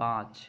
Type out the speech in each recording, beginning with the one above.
5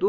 2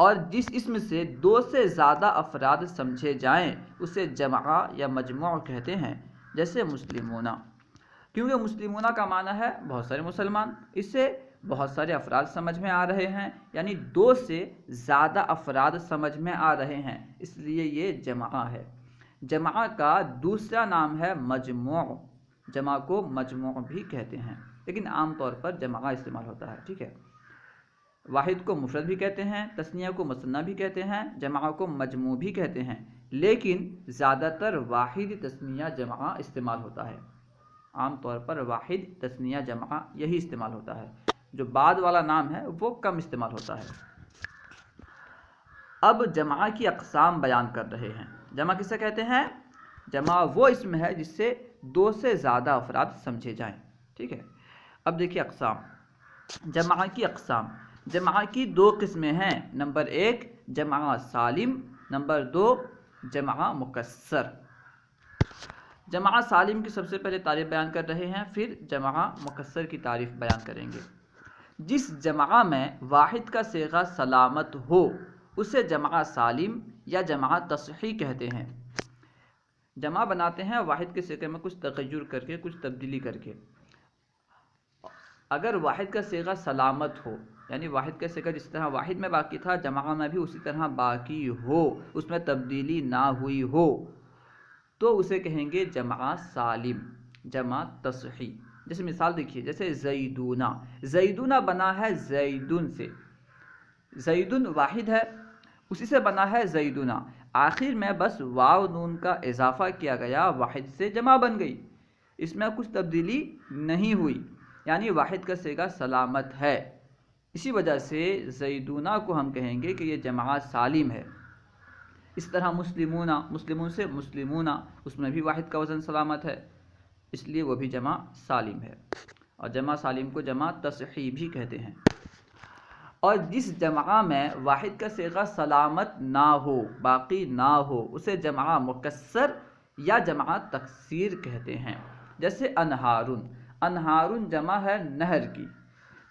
اور جس اسم سے دو سے زیادہ افراد سمجھے جائیں اسے جمع یا مجموع کہتے ہیں، جیسے مسلمون، کیونکہ مسلمون کا معنی ہے بہت سارے مسلمان، اس سے بہت سارے افراد سمجھ میں آ رہے ہیں، یعنی دو سے زیادہ افراد سمجھ میں آ رہے ہیں، اس لیے یہ جمع ہے۔ جمع کا دوسرا نام ہے مجموع، جمع کو مجموع بھی کہتے ہیں، لیکن عام طور پر جمع استعمال ہوتا ہے، ٹھیک ہے۔ واحد کو مفرد بھی کہتے ہیں، تثنیہ کو مثنیٰ بھی کہتے ہیں، جمع کو مجموع بھی کہتے ہیں، لیکن زیادہ تر واحد تثنیہ جمع استعمال ہوتا ہے۔ عام طور پر واحد تثنیہ جمع یہی استعمال ہوتا ہے، جو بعد والا نام ہے وہ کم استعمال ہوتا ہے۔ اب جمع کی اقسام بیان کر رہے ہیں۔ جمع کسے کہتے ہیں؟ جمع وہ اسم ہے جس سے دو سے زیادہ افراد سمجھے جائیں، ٹھیک ہے۔ اب دیکھیے اقسام، جمع کی اقسام۔ جمع کی دو قسمیں ہیں، نمبر ایک جمع سالم، نمبر دو جمع مکسر۔ جمع سالم کی سب سے پہلے تعریف بیان کر رہے ہیں، پھر جمع مکسر کی تعریف بیان کریں گے۔ جس جمع میں واحد کا صیغہ سلامت ہو اسے جمع سالم یا جمع تصحیح کہتے ہیں۔ جمع بناتے ہیں واحد کے صیغے میں کچھ تغیر کر کے، کچھ تبدیلی کر کے۔ اگر واحد کا صیغہ سلامت ہو، یعنی واحد کا صیغہ جس طرح واحد میں باقی تھا جمع میں بھی اسی طرح باقی ہو، اس میں تبدیلی نہ ہوئی ہو، تو اسے کہیں گے جمع سالم، جمع تصحیح۔ جیسے مثال دیکھیے، جیسے زیدونہ، زیدونہ بنا ہے زیدن سے، زیدن واحد ہے، اسی سے بنا ہے زیدونہ، آخر میں بس واو نون کا اضافہ کیا گیا، واحد سے جمع بن گئی، اس میں کچھ تبدیلی نہیں ہوئی، یعنی واحد کا صیغہ سلامت ہے۔ اسی وجہ سے زیدونہ کو ہم کہیں گے کہ یہ جمع سالم ہے۔ اس طرح مسلمون، مسلمون سے مسلمون، اس میں بھی واحد کا وزن سلامت ہے، اس لیے وہ بھی جمع سالم ہے، اور جمع سالم کو جمع تصحیح بھی کہتے ہیں۔ اور جس جمع میں واحد کا صیغہ سلامت نہ ہو، باقی نہ ہو، اسے جمع مکسر یا جمع تکسیر کہتے ہیں، جیسے انہارن۔ انہارن جمع ہے نہر کی،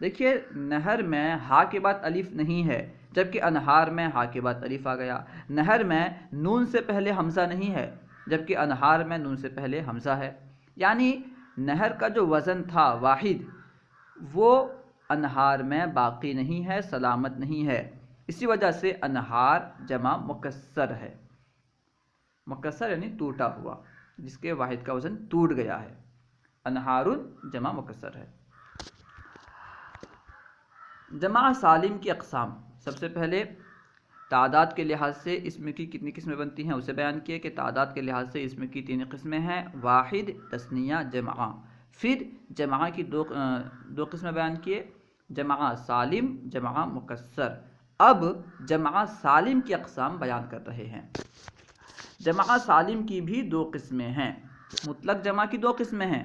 دیکھیے نہر میں ہا کے بعد الف نہیں ہے، جبکہ انہار میں ہا کے بعد الف آ گیا۔ نہر میں نون سے پہلے حمزہ نہیں ہے، جبکہ انہار میں نون سے پہلے حمزہ ہے، یعنی نہر کا جو وزن تھا واحد وہ انہار میں باقی نہیں ہے، سلامت نہیں ہے، اسی وجہ سے انہار جمع مکسر ہے۔ مکسر یعنی ٹوٹا ہوا، جس کے واحد کا وزن ٹوٹ گیا ہے، انہارن جمع مکسر ہے۔ جمع سالم کی اقسام، سب سے پہلے تعداد کے لحاظ سے اسم کی کتنی قسمیں بنتی ہیں اسے بیان کیے کہ تعداد کے لحاظ سے اسم کی 3 قسمیں ہیں، واحد، تثنیہ، جمع۔ پھر جمع کی دو قسمیں بیان کیے، جمع سالم، جمع مکسر۔ اب جمع سالم کی اقسام بیان کر رہے ہیں۔ جمع سالم کی بھی 2 قسمیں ہیں، مطلق جمع کی 2 قسمیں ہیں،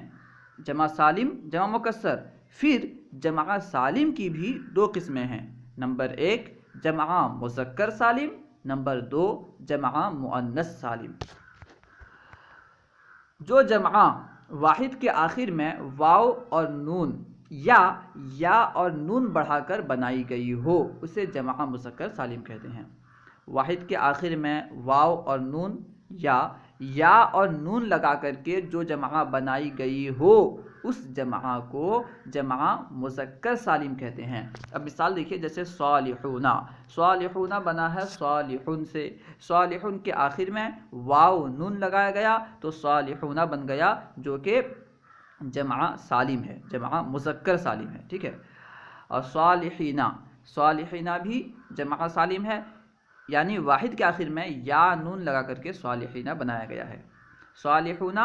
جمع سالم، جمع مکسر۔ پھر جمع سالم کی بھی 2 قسمیں ہیں، نمبر 1 جمع مذکر سالم، نمبر 2 جمع مؤنث سالم۔ جو جمع واحد کے آخر میں واو اور نون یا اور نون بڑھا کر بنائی گئی ہو اسے جمع مذکر سالم کہتے ہیں۔ واحد کے آخر میں واو اور نون یا اور نون لگا کر کے جو جمع بنائی گئی ہو اس جمع کو جمع مذکر سالم کہتے ہیں۔ اب مثال دیکھیے، جیسے صالحون، صالحون بنا ہے صالحن سے، صالحن کے آخر میں واو نون لگایا گیا تو صالحون بن گیا، جو کہ جمع سالم ہے، جمع مذکر سالم ہے، ٹھیک ہے۔ اور صالحین، صالحین بھی جمع سالم ہے، یعنی واحد کے آخر میں یا نون لگا کر کے صالحین بنایا گیا ہے۔ صالحون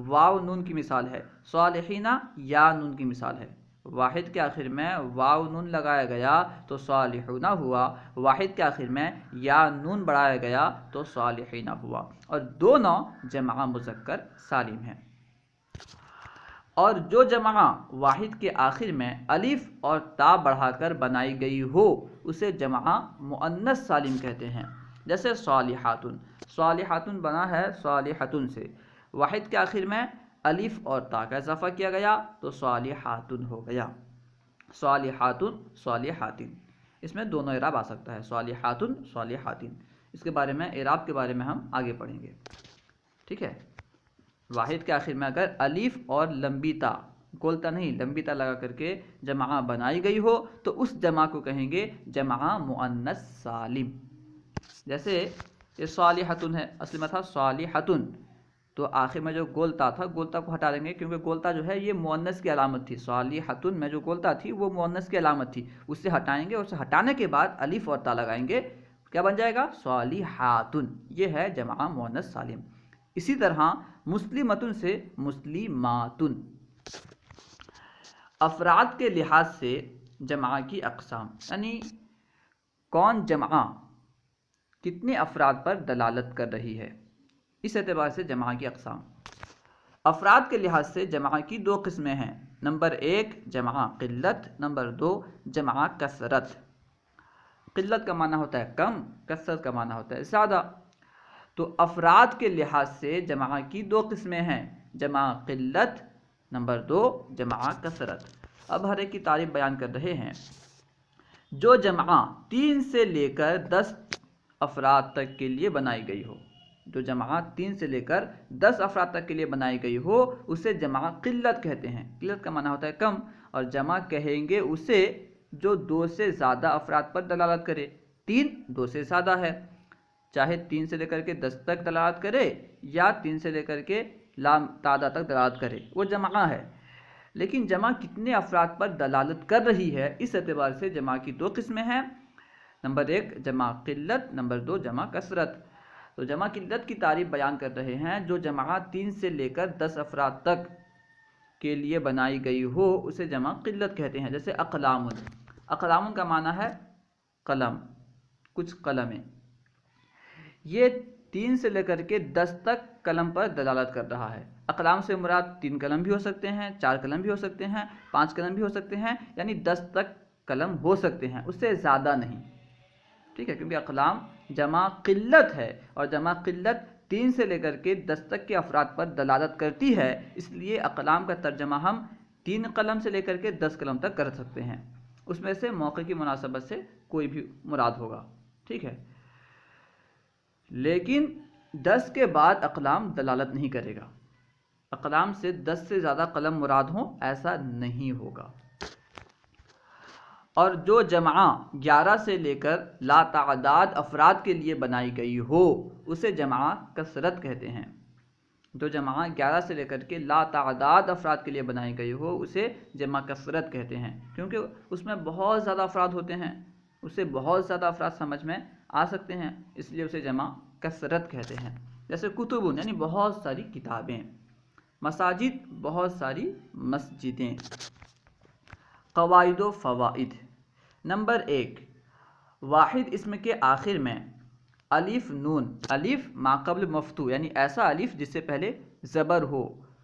واو نون کی مثال ہے، صالحین یا نون کی مثال ہے۔ واحد کے آخر میں واو نون لگایا گیا تو صالحون ہوا، واحد کے آخر میں یا نون بڑھایا گیا تو صالحین ہوا، اور دونوں جمع مذکر سالم ہیں۔ اور جو جمع واحد کے آخر میں الف اور تا بڑھا کر بنائی گئی ہو اسے جمع مؤنث سالم کہتے ہیں، جیسے صالحاتن، صالحاتن بنا ہے صالحتن سے، واحد کے آخر میں الف اور تا کا اضافہ کیا گیا تو صالحاتن ہو گیا، صالحاتن، صالحاتن۔ اس میں دونوں اعراب آ سکتا ہے، صالحاتن صالحاتین. اس کے بارے میں اعراب کے بارے میں ہم آگے پڑھیں گے. ٹھیک ہے. واحد کے آخر میں اگر الف اور لمبی تا، گولتا نہیں لمبی تا لگا کر کے جمع بنائی گئی ہو تو اس جمع کو کہیں گے جمع مؤنث سالم. جیسے یہ صالحتن ہے، اصل میں تھا صالحتن، تو آخر میں جو گولتا تھا گولتا کو ہٹا دیں گے کیونکہ گولتا جو ہے یہ مؤنث کی علامت تھی. صالحتن میں جو گولتا تھی وہ مؤنث کی علامت تھی، اس سے ہٹائیں گے، اور اسے ہٹانے کے بعد الف اور تا لگائیں گے، کیا بن جائے گا صالحاتن. یہ ہے جمع مؤنث سالم. اسی طرح مسلمتن سے مسلماتن. افراد کے لحاظ سے جمع کی اقسام، یعنی کون جمع کتنے افراد پر دلالت کر رہی ہے، اس اعتبار سے جمع کی اقسام. افراد کے لحاظ سے جمع کی دو قسمیں ہیں. نمبر 1 جمع قلت، نمبر 2 جمع کثرت. قلت کا معنی ہوتا ہے کم، کثرت کا معنی ہوتا ہے زیادہ. تو افراد کے لحاظ سے جمع کی دو قسمیں ہیں، جمع قلت، نمبر 2 جمع کثرت. اب ہر ایک کی تعریف بیان کر رہے ہیں. جو جمع 3 سے لے کر 10 افراد تک کے لیے بنائی گئی ہو، جو جمع 3 سے لے کر 10 افراد تک کے لیے بنائی گئی ہو اسے جمع قلت کہتے ہیں. قلت کا معنی ہوتا ہے کم، اور جمع کہیں گے اسے جو 2 سے زیادہ افراد پر دلالت کرے. 3 2 سے زیادہ ہے، چاہے 3 سے لے کر کے 10 تک دلالت کرے یا 3 سے لے کر کے لام تعداد تک دلالت کرے، وہ جمع ہے. لیکن جمع کتنے افراد پر دلالت کر رہی ہے، اس اعتبار سے جمع کی دو قسمیں ہیں. نمبر 1 جمع قلت، نمبر 2 جمع کثرت. تو جمع قلت کی تعریف بیان کر رہے ہیں. جو جمع 3 سے لے کر 10 افراد تک کے لیے بنائی گئی ہو اسے جمع قلت کہتے ہیں. جیسے اقلام. اقلام کا معنی ہے قلم، کچھ قلمیں. یہ 3 سے لے کر کے 10 تک قلم پر دلالت کر رہا ہے. اقلام سے مراد 3 قلم بھی ہو سکتے ہیں، 4 قلم بھی ہو سکتے ہیں، 5 قلم بھی ہو سکتے ہیں، یعنی 10 تک قلم ہو سکتے ہیں، اس سے زیادہ نہیں. ٹھیک ہے، کیونکہ اقلام جمع قلت ہے، اور جمع قلت 3 سے لے کر کے 10 تک کے افراد پر دلالت کرتی ہے. اس لیے اقلام کا ترجمہ ہم 3 قلم سے لے کر کے 10 قلم تک کر سکتے ہیں. اس میں سے موقع کی مناسبت سے کوئی بھی مراد ہوگا. ٹھیک ہے، لیکن 10 کے بعد اقلام دلالت نہیں کرے گا. اقلام سے 10 سے زیادہ قلم مراد ہوں ایسا نہیں ہوگا. اور جو جمع 11 سے لے کر لا تعداد افراد کے لیے بنائی گئی ہو اسے جمع کثرت کہتے ہیں. جو جمع 11 سے لے کر کے لا تعداد افراد کے لیے بنائی گئی ہو اسے جمع کثرت کہتے ہیں، کیونکہ اس میں بہت زیادہ افراد ہوتے ہیں، اسے بہت زیادہ افراد سمجھ میں آ سکتے ہیں، اس لیے اسے جمع کثرت کہتے ہیں. جیسے کتب یعنی بہت ساری کتابیں، مساجد بہت ساری مسجدیں. قواعد و فوائد. نمبر 1 واحد اسم کے آخر میں الف نون. الف ما قبل مفتوح یعنی ایسا الف جس سے پہلے زبر ہو.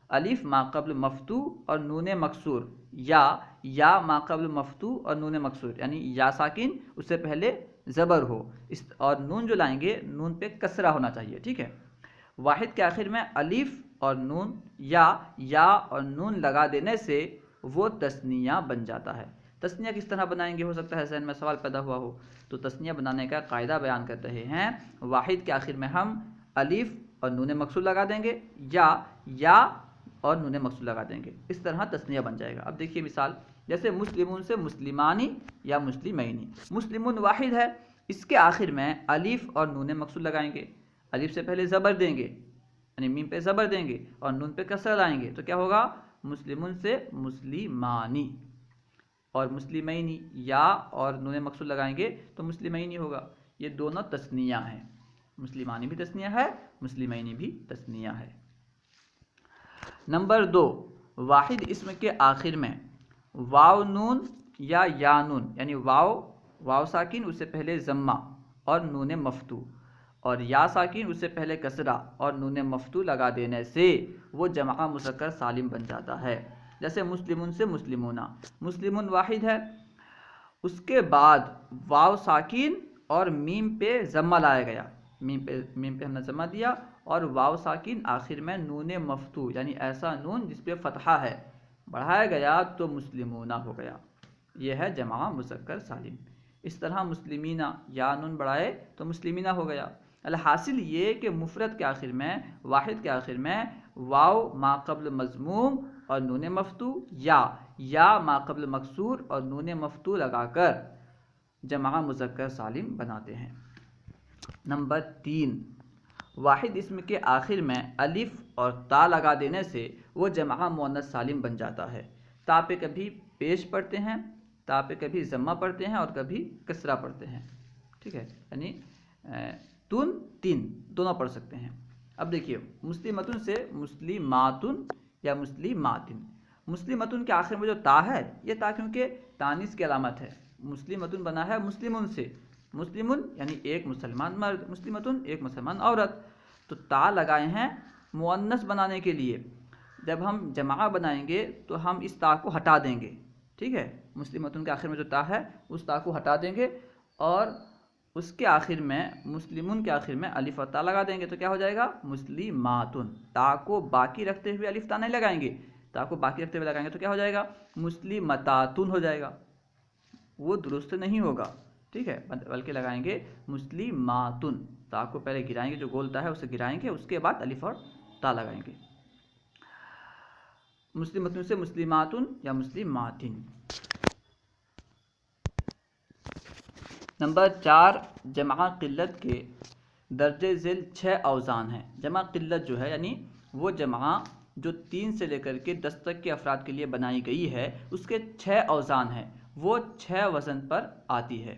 الف ما قبل مفتوح اور نون مکسور، یا ما قبل مفتوح اور نون مکسور یعنی یا ساکن اس سے پہلے زبر ہو، اور نون جو لائیں گے نون پہ کسرہ ہونا چاہیے. ٹھیک ہے، واحد کے آخر میں الف اور نون یا اور نون لگا دینے سے وہ تثنیہ بن جاتا ہے. تثنیہ کس طرح بنائیں گے، ہو سکتا ہے ذہن میں سوال پیدا ہوا ہو. تو تثنیہ بنانے کا قاعدہ بیان کر رہے ہیں. واحد کے آخر میں ہم الف اور نون مکسور لگا دیں گے، یا اور نون مکسور لگا دیں گے، اس طرح تثنیہ بن جائے گا. اب دیکھیے مثال، جیسے مسلمون سے مسلمانی یا مسلمینی. مسلمون واحد ہے، اس کے آخر میں الف اور نون مکسور لگائیں گے. الف سے پہلے زبر دیں گے یعنی میم پہ زبر دیں گے اور نون پہ کسرہ لائیں گے، تو کیا ہوگا مسلمون سے مسلمانی. اور مسلمینی یا اور نون مکسور لگائیں گے تو مسلمینی ہوگا. یہ دونوں تثنیہ ہیں، مسلمانی بھی تثنیہ ہے، مسلمینی بھی تثنیہ ہے. نمبر 2 واحد اسم کے آخر میں واو نون یا نون یعنی واو ساکن اس سے پہلے ضمہ اور نون مفتوح، اور یا ساکن اس سے پہلے کسرہ اور نون مفتوح لگا دینے سے وہ جمع مذکر سالم بن جاتا ہے. جیسے مسلمون سے مسلمونہ. مسلمون واحد ہے، اس کے بعد واو ساکن اور میم پہ ضمہ لایا گیا. میم پہ ہم نے ضمہ دیا اور واو ساکن آخر میں نون مفتوح یعنی ایسا نون جس پہ فتحہ ہے بڑھایا گیا تو مسلمونہ ہو گیا. یہ ہے جمع مذکر سالم. اس طرح مسلمینہ یا نون بڑھائے تو مسلمینہ ہو گیا۔ الحاصل یہ کہ مفرد کے آخر میں، واحد کے آخر میں واو ما قبل مضموم اور نون مفتوح یا ما قبل مکسور اور نون مفتوح لگا کر جمع مذکر سالم بناتے ہیں۔ نمبر 3، واحد اسم کے آخر میں الف اور تا لگا دینے سے وہ جمع مؤنث سالم بن جاتا ہے۔ تا پہ کبھی پیش پڑھتے ہیں، تا پہ کبھی ضمہ پڑھتے ہیں اور کبھی کسرہ پڑھتے ہیں، ٹھیک ہے، یعنی تن تین دونوں پڑھ سکتے ہیں۔ اب دیکھیے مسلمتن سے مسلماتن یا مسلماتن، مسلمتن کے آخر میں جو تا ہے یہ تا کیونکہ تانیث کی علامت ہے، مسلمتن بنا ہے مسلمن سے، مسلمن یعنی ایک مسلمان مرد، مسلمتن ایک مسلمان عورت، تو تا لگائے ہیں مؤنث بنانے کے لیے۔ جب ہم جمع بنائیں گے تو ہم اس تا کو ہٹا دیں گے، ٹھیک ہے، مسلمتن کے آخر میں جو تا ہے اس تا کو ہٹا دیں گے اور اس کے آخر میں مسلمون کے آخر میں الف اور تا لگا دیں گے، تو کیا ہو جائے گا مسلماتن۔ تا کو باقی رکھتے ہوئے الف تا نہیں لگائیں گے، تا کو باقی رکھتے ہوئے لگائیں گے تو کیا ہو جائے گا مسلمتاتن ہو جائے گا، وہ درست نہیں ہوگا، ٹھیک ہے، بلکہ لگائیں گے مسلماتن۔ تا کو پہلے گرائیں گے، جو گولتا ہے اسے گرائیں گے، اس کے بعد الف اور تا لگائیں گے۔ مسلمتن سے مسلماتن یا مسلماتن۔ نمبر 4، جمع قلت کے درجہ ذیل 6 اوزان ہیں۔ جمع قلت جو ہے یعنی وہ جمع جو 3 سے لے کر کے 10 تک کے افراد کے لیے بنائی گئی ہے، اس کے 6 اوزان ہیں، وہ 6 وزن پر آتی ہے۔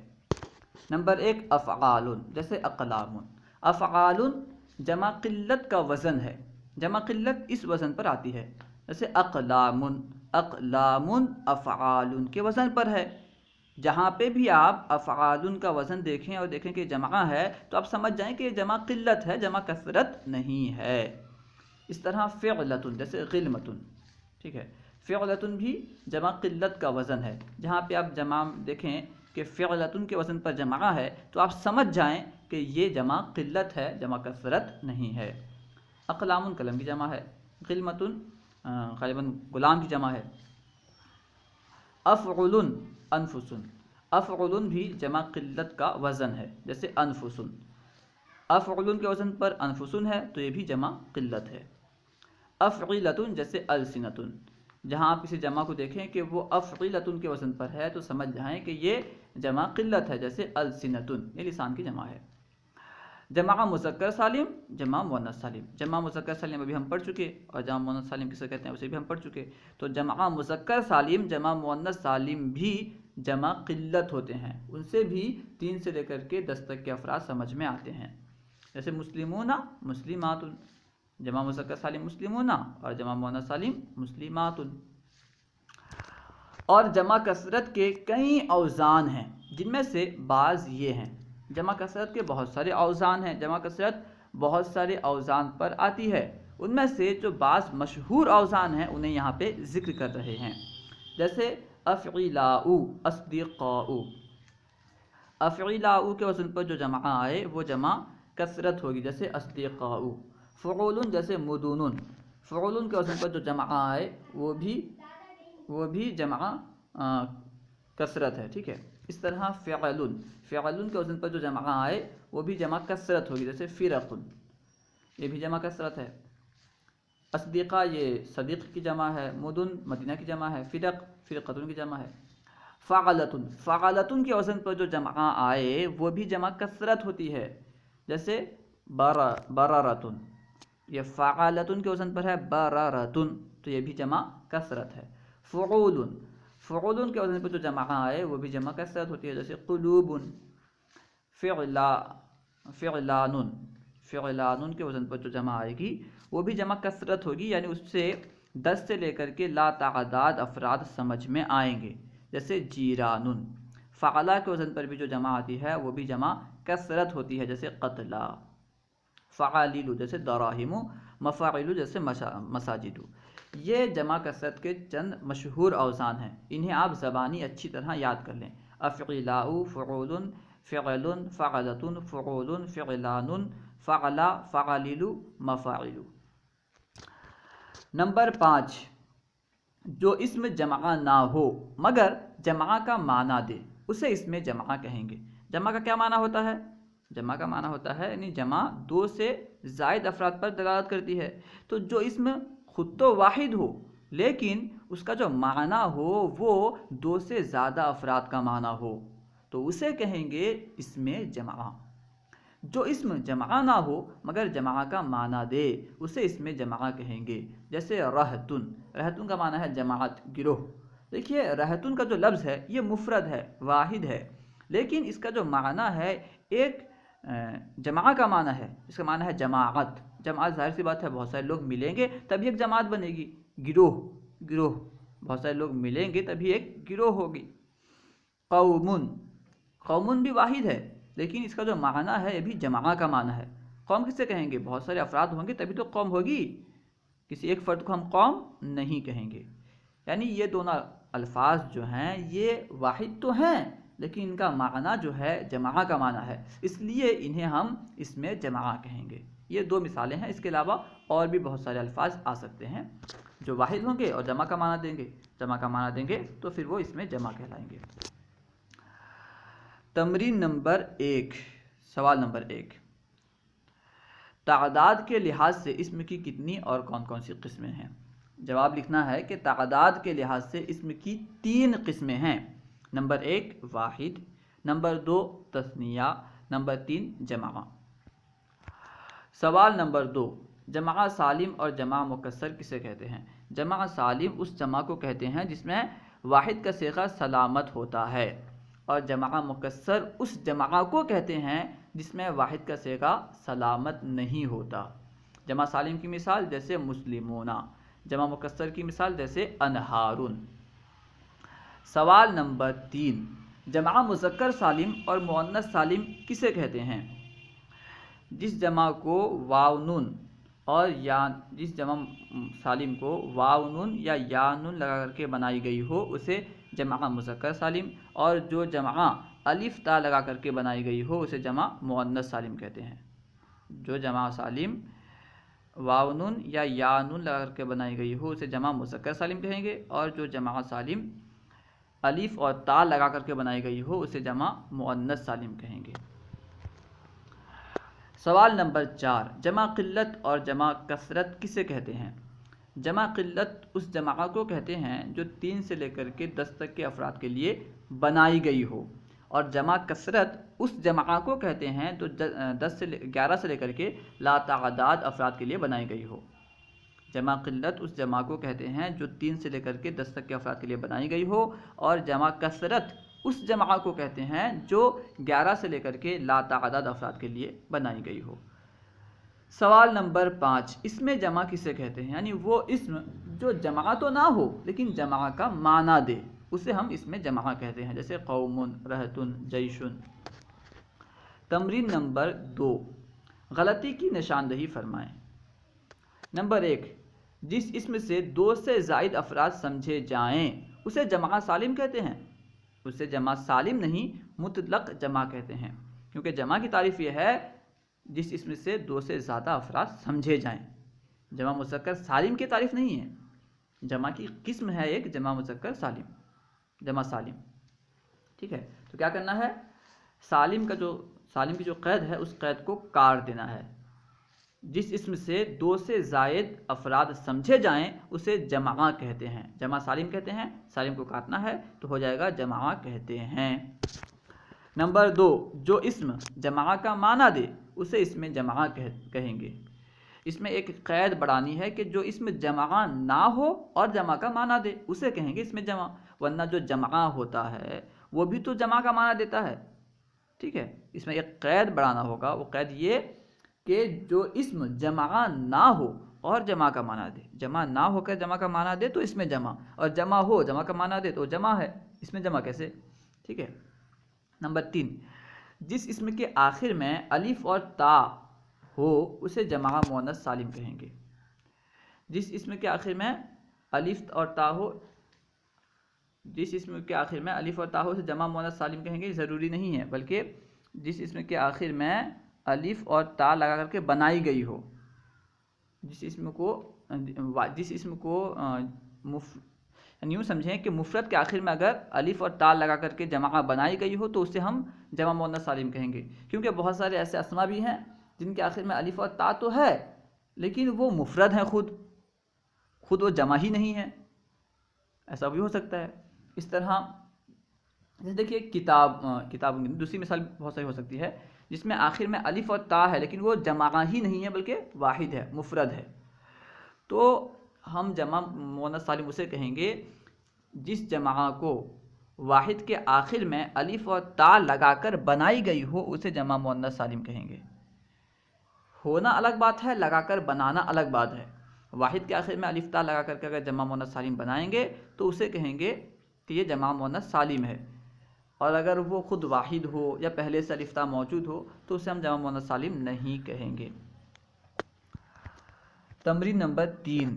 نمبر 1، افعال، جیسے اقلام۔ افعال جمع قلت کا وزن ہے، جمع قلت اس وزن پر آتی ہے، جیسے اقلام، اقلام افعال کے وزن پر ہے۔ جہاں پہ بھی آپ افعال کا وزن دیکھیں اور دیکھیں کہ جمع ہے تو آپ سمجھ جائیں کہ یہ جمع قلت ہے، جمع کثرت نہیں ہے۔ اس طرح فعلتن جیسے غلمتن، ٹھیک ہے، فعلتن بھی جمع قلت کا وزن ہے۔ جہاں پہ آپ جمع دیکھیں کہ فعلتن کے وزن پر جمع ہے تو آپ سمجھ جائیں کہ یہ جمع قلت ہے، جمع کثرت نہیں ہے۔ اقلام قلم کی جمع ہے، غلمتن غالباً غلام کی جمع ہے۔ افعل انفس، افعل بھی جمع قلت کا وزن ہے، جیسے انفس، افعل کے وزن پر انفسن ہے تو یہ بھی جمع قلت ہے۔ افعلتن جیسے السنتن، جہاں آپ کسی جمع کو دیکھیں کہ وہ افعلتن کے وزن پر ہے تو سمجھ جائیں کہ یہ جمع قلت ہے، جیسے السنتن، یہ لسان کی جمع ہے۔ جمع مذکر سالم، جمع مؤنث سالم، جمع مذکر سالم ابھی ہم پڑھ چکے اور جمع مؤنث سالم کسے کہتے ہیں اسے بھی ہم پڑھ چکے۔ تو جمع مذکر سالم، جمع مؤنث سالم بھی جمع قلت ہوتے ہیں، ان سے بھی 3 سے لے کر کے 10 تک کے افراد سمجھ میں آتے ہیں، جیسے مسلمون، مسلمات، جمع مذکر سالم مسلمون اور جمع مؤنث سالم مسلمات۔ اور جمع کثرت کے کئی اوزان ہیں، جن میں سے بعض یہ ہیں۔ جمع کثرت کے بہت سارے اوزان ہیں، جمع کثرت بہت سارے اوزان پر آتی ہے، ان میں سے جو بعض مشہور اوزان ہیں انہیں یہاں پہ ذکر کر رہے ہیں، جیسے افعلاء، اصدقاء۔ افعلاء کے وزن پر جو جمع آئے وہ جمع کثرت ہوگی، جیسے اصدقاء۔ فعول جیسے مدون، فعول کے وزن پر جو جمع آئے وہ بھی جمع کثرت ہے، ٹھیک ہے۔ اس طرح فعل، فعل کے وزن پر جو جمع آئے وہ بھی جمع کثرت ہوگی، جیسے فرق، یہ بھی جمع کثرت ہے۔ اصدقاء یہ صدیق کی جمع ہے، مدن مدینہ کی جمع ہے، فرق فرقتن کی جمع ہے۔ فعلتن، فعلتن کے وزن پر جو جمع آئے وہ بھی جمع کثرت ہوتی ہے، جیسے برارتن، یہ فعلتن کے وزن پر ہے برارتن تو یہ بھی جمع کثرت ہے۔ فعول، فعول کے وزن پر جو جمع آئے وہ بھی جمع کثرت ہوتی ہے، جیسے قلوب۔ فعلان، فعلان کے وزن پر جو جمع آئے گی وہ بھی جمع کثرت ہوگی، یعنی اس سے 10 سے لے کر کے لا تعداد افراد سمجھ میں آئیں گے، جیسے جیران۔ فعلا کے وزن پر بھی جو جمع آتی ہے وہ بھی جمع کثرت ہوتی ہے، جیسے قتلا۔ فعالیل جیسے دراہم، مفاعل جیسے مساجد۔ یہ جمع کثرت کے چند مشہور اوزان ہیں، انہیں آپ زبانی اچھی طرح یاد کر لیں۔ افعلاء، فعول، فعل، فعلۃ، فعول، فعلان، فعلا، فعالیل، مفاعل۔ نمبر 5، جو اسم جمع نہ ہو مگر جمع کا معنی دے، اسے اس میں جمع کہیں گے۔ جمع کا کیا معنی ہوتا ہے؟ جمع کا معنی ہوتا ہے یعنی جمع دو سے زائد افراد پر دلالت کرتی ہے۔ تو جو اسم خود تو واحد ہو لیکن اس کا جو معنی ہو وہ دو سے زیادہ افراد کا معنی ہو تو اسے کہیں گے اسم جمع۔ جو اسم جمع نہ ہو مگر جمع کا معنی دے اسے اسم جمع کہیں گے۔ جیسے رہتن، رہتن کا معنی ہے جماعت، گروہ۔ دیکھیے رہتن کا جو لفظ ہے یہ مفرد ہے، واحد ہے، لیکن اس کا جو معنی ہے ایک جماعت کا معنی ہے، اس کا معنی ہے جماعت۔ جماعت ظاہر سی بات ہے بہت سارے لوگ ملیں گے تبھی ایک جماعت بنے گی۔ گروہ، گروہ بہت سارے لوگ ملیں گے تبھی ایک گروہ ہوگی۔ قومن، قومن بھی واحد ہے لیکن اس کا جو معنی ہے یہ بھی جماعت کا معنی ہے۔ قوم کسے کہیں گے؟ بہت سارے افراد ہوں گے تبھی تو قوم ہوگی، کسی ایک فرد کو ہم قوم نہیں کہیں گے۔ یعنی یہ دونوں الفاظ جو ہیں یہ واحد تو ہیں لیکن ان کا معنی جو ہے جماعت کا معنی ہے، اس لیے انہیں ہم اس میں جماعت کہیں گے۔ یہ دو مثالیں ہیں، اس کے علاوہ اور بھی بہت سارے الفاظ آ سکتے ہیں جو واحد ہوں گے اور جمع کا معنی دیں گے، جمع کا معنی دیں گے تو پھر وہ اس میں جمع کہلائیں گے۔ تمرین نمبر 1، سوال نمبر 1، تعداد کے لحاظ سے اسم کی کتنی اور کون کون سی قسمیں ہیں؟ جواب لکھنا ہے کہ تعداد کے لحاظ سے اسم کی 3 قسمیں ہیں۔ نمبر 1 واحد، نمبر 2 تثنیہ، نمبر 3 جمع۔ سوال نمبر 2، جمع سالم اور جمع مکسر کسے کہتے ہیں؟ جمع سالم اس جمع کو کہتے ہیں جس میں واحد کا صیغہ سلامت ہوتا ہے، اور جمع مکسر اس جمع کو کہتے ہیں جس میں واحد کا صیغہ سلامت نہیں ہوتا۔ جمع سالم کی مثال جیسے مسلمون، جمع مکسر کی مثال جیسے انہارن۔ سوال نمبر 3، جمع مذکر سالم اور مؤنث سالم کسے کہتے ہیں؟ جس جمع کو واو نون اور جس جمع سالم کو واو نون یا یا نون لگا کر کے بنائی گئی ہو اسے جمع مذکر سالم، اور جو جمع الف تا لگا کر کے بنائی گئی ہو اسے جمع مؤنث سالم کہتے ہیں۔ جو جمع سالم واو نون یا نون لگا کر کے بنائی گئی ہو اسے جمع مذکر سالم کہیں گے، اور جو جمع سالم الف اور تا لگا کر کے بنائی گئی ہو اسے جمع مؤنث سالم کہیں گے۔ سوال نمبر 4، جمع قلت اور جمع کثرت کسے کہتے ہیں؟ جمع قلت اس جمع کو کہتے ہیں جو 3 سے لے کر کے 10 تک کے افراد کے لیے بنائی گئی ہو، اور جمع کثرت اس جمع کو کہتے ہیں جو 11 سے لے کر کے لا تعداد افراد کے لیے بنائی گئی ہو۔ جمع قلت اس جمع کو کہتے ہیں جو 3 سے لے کر کے 10 تک کے افراد کے لیے بنائی گئی ہو، اور جمع کثرت اس جمع کو کہتے ہیں جو 11 سے لے کر کے لا تعداد افراد کے لیے بنائی گئی ہو۔ سوال نمبر 5، اسم جمع کسے کہتے ہیں؟ یعنی وہ اسم جو جمع تو نہ ہو لیکن جمع کا معنی دے اسے ہم اسم جمع کہتے ہیں، جیسے قوم، رہتن، جیشن۔ تمرین نمبر 2، غلطی کی نشاندہی فرمائیں۔ نمبر 1، جس اسم سے 2 سے زائد افراد سمجھے جائیں اسے جمع سالم کہتے ہیں۔ اسے جمع سالم نہیں مطلق جمع کہتے ہیں، کیونکہ جمع کی تعریف یہ ہے جس اسم سے 2 سے زیادہ افراد سمجھے جائیں۔ جمع مذکر سالم کی تعریف نہیں ہے، جمع کی قسم ہے ایک جمع مذکر سالم، جمع سالم۔ ٹھیک ہے، تو کیا کرنا ہے؟ سالم کی جو قید ہے اس قید کو کاٹ دینا ہے۔ جس اسم سے 2 سے زائد افراد سمجھے جائیں اسے جمع کہتے ہیں، جمع سالم کہتے ہیں۔ سالم کو کاٹنا ہے تو ہو جائے گا جمع کہتے ہیں۔ نمبر 2، جو اسم جمع کا معنی دے اسے اسم جمع کہیں گے۔ اس میں ایک قید بڑھانی ہے کہ جو اسم جمع نہ ہو اور جمع کا معنی دے اسے کہیں گے اسم جمع، ورنہ جو جمع ہوتا ہے وہ بھی تو جمع کا معنی دیتا ہے۔ ٹھیک ہے، اس میں ایک قید بڑھانا ہوگا، وہ قید یہ کہ جو اسم جمع نہ ہو اور جمع کا معنی دے، جمع نہ ہو کر جمع کا معنی دے تو اس میں جمع، اور جمع ہو جمع کا معنی دے تو جمع ہے، اس میں جمع کیسے؟ ٹھیک ہے۔ نمبر 3، جس اسم کے آخر میں الف اور تا ہو اسے جمع مؤنث سالم کہیں گے۔ جس اسم کے آخر میں الف اور تا ہو اسے جمع مؤنث سالم کہیں گے، ضروری نہیں ہے، بلکہ جس اسم کے آخر میں الف اور تا لگا کر کے بنائی گئی ہو، جس اسم کو یعنی یوں سمجھیں کہ مفرد کے آخر میں اگر الف اور تا لگا کر کے جمع بنائی گئی ہو تو اسے ہم جمع مؤنث سالم کہیں گے، کیونکہ بہت سارے ایسے اسما بھی ہیں جن کے آخر میں الف اور تا تو ہے لیکن وہ مفرد ہیں، خود وہ جمع ہی نہیں ہے، ایسا بھی ہو سکتا ہے۔ اس طرح جیسے دیکھیے کتاب دوسری مثال بہت ساری ہو سکتی ہے جس میں آخر میں الف اور تا ہے لیکن وہ جمع ہی نہیں ہے بلکہ واحد ہے، مفرد ہے، تو ہم جمع مؤنث سالم اسے کہیں گے جس جمع کو واحد کے آخر میں الف اور تا لگا کر بنائی گئی ہو اسے جمع مؤنث سالم کہیں گے۔ ہونا الگ بات ہے، لگا کر بنانا الگ بات ہے۔ واحد کے آخر میں الف تا لگا کر کے اگر جمع مؤنث سالم بنائیں گے تو اسے کہیں گے کہ یہ جمع مؤنث سالم ہے، اور اگر وہ خود واحد ہو یا پہلے سے الف تا موجود ہو تو اسے ہم جمع مؤنث سالم نہیں کہیں گے۔ تمرین نمبر 3،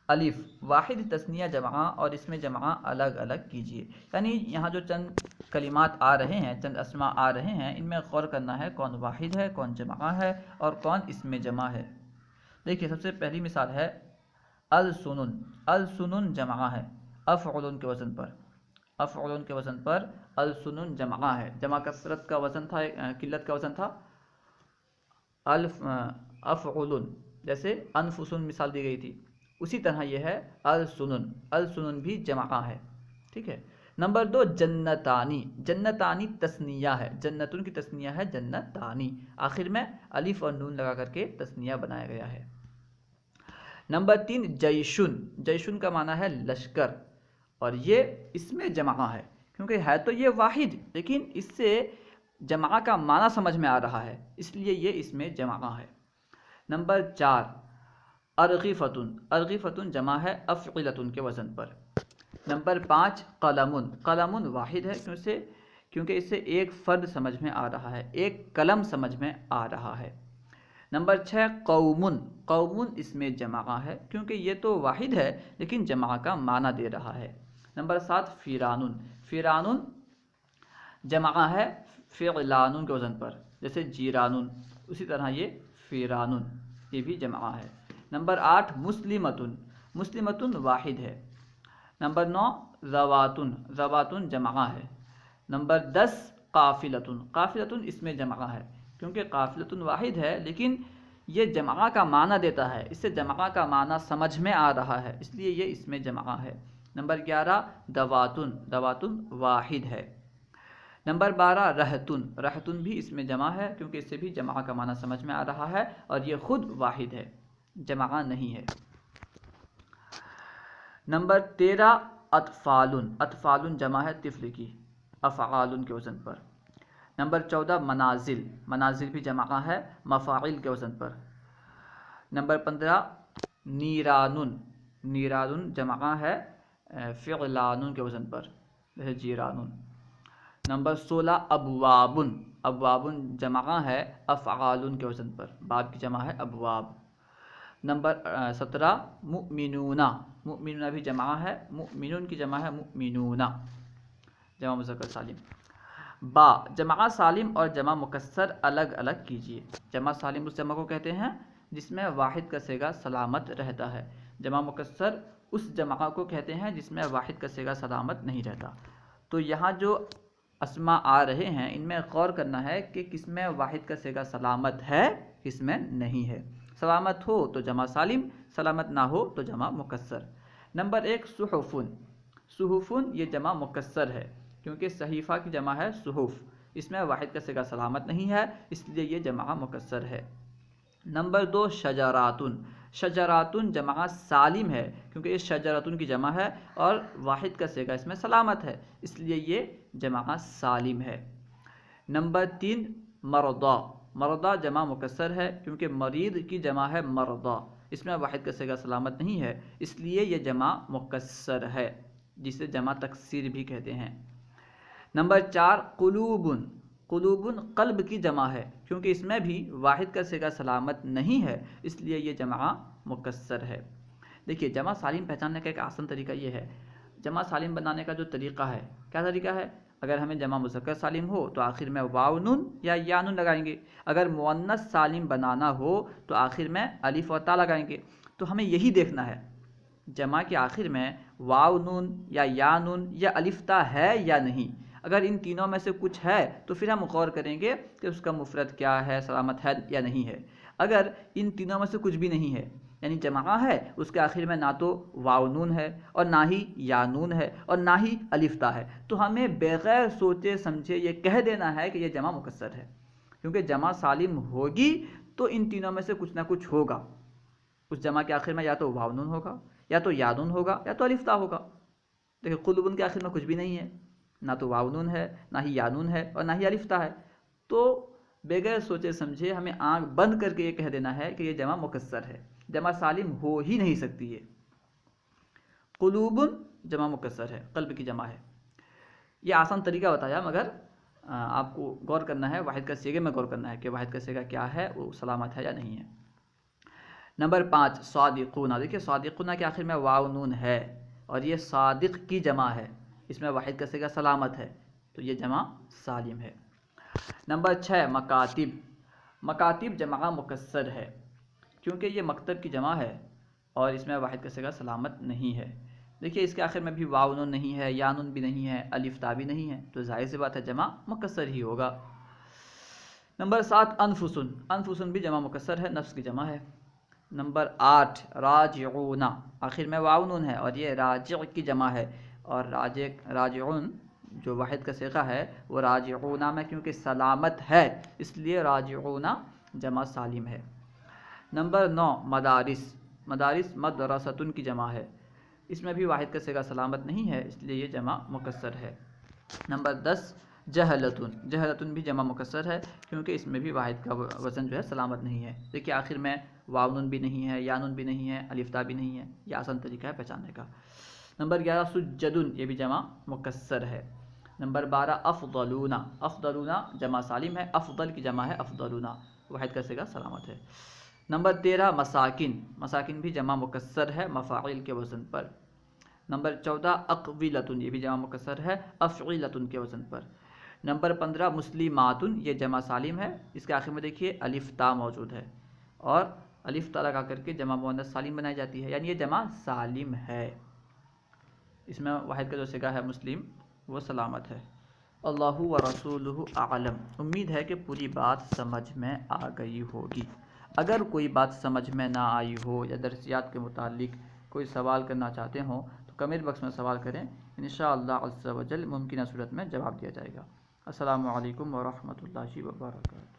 الف واحد تثنیہ جمع اور اس میں جمع الگ الگ کیجیے۔ یعنی یہاں جو چند کلمات آ رہے ہیں، چند اسماء آ رہے ہیں، ان میں غور کرنا ہے کون واحد ہے، کون جمع ہے اور کون اس میں جمع ہے۔ دیکھیے سب سے پہلی مثال ہے السنن، السنن جمع ہے افعل کے وزن پر، افعل کے وزن پر السنن جمع ہے، جمع کثرت کا وزن تھا، قلت کا وزن تھا افعل، جیسے انفسن مثال دی گئی تھی، اسی طرح یہ ہے السنن، السنن بھی جمع ہے، ٹھیک ہے۔ نمبر 2 جنتانی، جنتانی تثنیہ ہے، جنتن کی تثنیہ ہے جنتانی، آخر میں الف اور نون لگا کر کے تثنیہ بنایا گیا ہے۔ نمبر 3 جیشن، جیشن کا معنی ہے لشکر، اور یہ اس میں جمع ہے کیونکہ ہے تو یہ واحد لیکن اس سے جمع کا معنی سمجھ میں آ رہا ہے، اس لیے یہ اس میں جمع ہے۔ نمبر 4 ارغفتن، ارغفتن جمع ہے افعلتن کے وزن پر۔ نمبر 5 قلمن، قلمن واحد ہے کیونکہ اس سے ایک فرد سمجھ میں آ رہا ہے، ایک قلم سمجھ میں آ رہا ہے۔ نمبر 6 قومن، قومن اس میں جمع ہے کیونکہ یہ تو واحد ہے لیکن جمع کا معنی دے رہا ہے۔ نمبر 7 فیرانن، فیرانن جمع ہے فعلانن کے وزن پر، جیسے جیرانن، اسی طرح یہ فیرانن، یہ بھی جمع ہے۔ نمبر 8 مسلمتن، مسلمتن واحد ہے۔ نمبر 9 زواتن، زواتن جمع ہے۔ نمبر 10 قافلتن، قافلتن اس میں جمع ہے کیونکہ قافلتن واحد ہے لیکن یہ جمع کا معنی دیتا ہے، اس سے جمع کا معنی سمجھ میں آ رہا ہے، اس لیے یہ اس میں جمع ہے۔ نمبر 11 دواتن، دواتن واحد ہے۔ نمبر 12 رہتن، رہتن بھی اس میں جمع ہے کیونکہ اس سے بھی جمع کا معنی سمجھ میں آ رہا ہے اور یہ خود واحد ہے، جمع نہیں ہے۔ نمبر 13 اطفالن، اطفالن جمع ہے طفل کی، افعال کے وزن پر۔ نمبر 14 منازل، منازل بھی جمع ہے مفاعل کے وزن پر۔ نمبر 15 نیرانن، نیرانن جمع ہے فعلان کے وزن پر، جیسے جیرانن۔ نمبر 16 ابوابن، ابوابن جمع ہے افعال کے وزن پر، باب کی جمع ہے ابواب۔ نمبر 17 مؤمنون، مؤمنون بھی جمع ہے، مؤمنون کی جمع ہے مؤمنون، جمع مذکر سالم۔ با جمع سالم اور جمع مکسر الگ الگ کیجیے۔ جمع سالم اس جمع کو کہتے ہیں جس میں واحد کا صیغہ سلامت رہتا ہے، جمع مکسر اس جمع کو کہتے ہیں جس میں واحد کا صیغہ سلامت نہیں رہتا۔ تو یہاں جو اسماء آ رہے ہیں ان میں غور کرنا ہے کہ کس میں واحد کا صیغہ سلامت ہے، کس میں نہیں ہے۔ سلامت ہو تو جمع سالم، سلامت نہ ہو تو جمع مکسر۔ نمبر 1 صحفن، صحفن یہ جمع مکسر ہے کیونکہ صحیفہ کی جمع ہے صحف، اس میں واحد کا صیغہ سلامت نہیں ہے اس لیے یہ جمع مکسر ہے۔ نمبر 2 شجراتن، شجراتن جمع سالم ہے کیونکہ یہ شجراتن کی جمع ہے اور واحد کا صیغہ اس میں سلامت ہے اس لیے یہ جمع سالم ہے۔ نمبر 3 مرضى، مرضى جمع مکسر ہے کیونکہ مریض کی جمع ہے مرضى، اس میں واحد کا صیغہ سلامت نہیں ہے اس لیے یہ جمع مکسر ہے جسے جمع تکسیر بھی کہتے ہیں۔ نمبر 4 قلوبن، قلوبن قلب کی جمع ہے کیونکہ اس میں بھی واحد کا صیغہ سلامت نہیں ہے اس لیے یہ جمع مکسر ہے۔ دیکھیے جمع سالم پہچاننے کا ایک آسان طریقہ یہ ہے، جمع سالم بنانے کا جو طریقہ ہے، کیا طریقہ ہے؟ اگر ہمیں جمع مذکر سالم ہو تو آخر میں واو نون یا یا نون لگائیں گے، اگر مؤنث سالم بنانا ہو تو آخر میں الف اور تا لگائیں گے۔ تو ہمیں یہی دیکھنا ہے، جمع کے آخر میں واو نون یا نون یا الف تا ہے یا نہیں. اگر ان تینوں میں سے کچھ ہے تو پھر ہم غور کریں گے کہ اس کا مفرد کیا ہے، سلامت ہے یا نہیں ہے. اگر ان تینوں میں سے کچھ بھی نہیں ہے، یعنی جمع ہے، اس کے آخر میں نہ تو واو نون ہے اور نہ ہی یا نون ہے اور نہ ہی الف تا ہے، تو ہمیں بغیر سوچے سمجھے یہ کہہ دینا ہے کہ یہ جمع مکسر ہے. کیونکہ جمع سالم ہوگی تو ان تینوں میں سے کچھ نہ کچھ ہوگا. اس جمع کے آخر میں یا تو واو نون ہوگا، یا تو یا نون ہوگا، یا تو الف تا ہوگا. دیکھیں قلوبن کے آخر میں کچھ بھی نہیں ہے، نہ تو واو نون ہے، نہ ہی یا نون ہے اور نہ ہی الف تا ہے. تو بغیر سوچے سمجھے ہمیں آنکھ بند کر کے یہ کہہ دینا ہے کہ یہ جمع مکسر ہے. جمع سالم ہو ہی نہیں سکتی ہے. قلوبن جمع مکسر ہے، قلب کی جمع ہے. یہ آسان طریقہ بتایا، مگر آپ کو غور کرنا ہے، واحد کا صیغے میں غور کرنا ہے کہ واحد کا صیغہ کیا ہے، وہ سلامت ہے یا نہیں ہے. نمبر 5 صادقون. دیکھیے صادقون کے آخر میں واو نون ہے اور یہ صادق کی جمع ہے، اس میں واحد کا صیغہ سلامت ہے، تو یہ جمع سالم ہے. نمبر 6 مکاتب. مکاتب جمع مکسر ہے کیونکہ یہ مکتب کی جمع ہے اور اس میں واحد کا صیغہ سلامت نہیں ہے. دیکھیے اس کے آخر میں بھی واو نون نہیں ہے، یا نون بھی نہیں ہے، الف تا بھی نہیں ہے، تو ظاہر سی بات ہے جمع مکسر ہی ہوگا. نمبر 7 انفسن. انفسن بھی جمع مکسر ہے، نفس کی جمع ہے. نمبر 8 راجعون. آخر میں واو نون ہے اور یہ راجع کی جمع ہے، اور راجعون جو واحد کا صیغہ ہے وہ راجعون میں کیونکہ سلامت ہے، اس لیے راجعون جمع سالم ہے. نمبر 9 مدارس. مدارس مدرستن کی جمع ہے، اس میں بھی واحد کا صیغہ سلامت نہیں ہے، اس لیے یہ جمع مکسر ہے. نمبر 10 جہلتن. جہلتن بھی جمع مکسر ہے کیونکہ اس میں بھی واحد کا وزن جو ہے سلامت نہیں ہے. دیکھیے آخر میں واو نون بھی نہیں ہے، یا نون بھی نہیں ہے، الف تا بھی نہیں ہے. یہ آسان طریقہ ہے پہچاننے کا. نمبر 11 سجدن. یہ بھی جمع مکسر ہے. نمبر 12 افضلون. افضلون جمع سالم ہے، افضل کی جمع ہے افضلون، واحد کا صیغہ سلامت ہے. نمبر 13 مساکن. مساکن بھی جمع مکسر ہے مفاعل کے وزن پر. نمبر 14 اقویلتن. یہ بھی جمع مکسر ہے افعیلتن کے وزن پر. نمبر 15 مسلماتن. یہ جمع سالم ہے، اس کے آخر میں دیکھیے الف تا موجود ہے اور الف تا لگا کر کے جمع مؤنث سالم بنائی جاتی ہے، یعنی یہ جمع سالم ہے. اس میں واحد کا جو صیغہ ہے مسلم وہ سلامت ہے. اللہ و رسولہ اعلم. امید ہے کہ پوری بات سمجھ میں آ گئی ہوگی. اگر کوئی بات سمجھ میں نہ آئی ہو یا درسیات کے متعلق کوئی سوال کرنا چاہتے ہوں تو کمنٹ باکس میں سوال کریں، انشاءاللہ عز و جل ممکنہ صورت میں جواب دیا جائے گا. السلام علیکم ورحمۃ اللہ وبرکاتہ.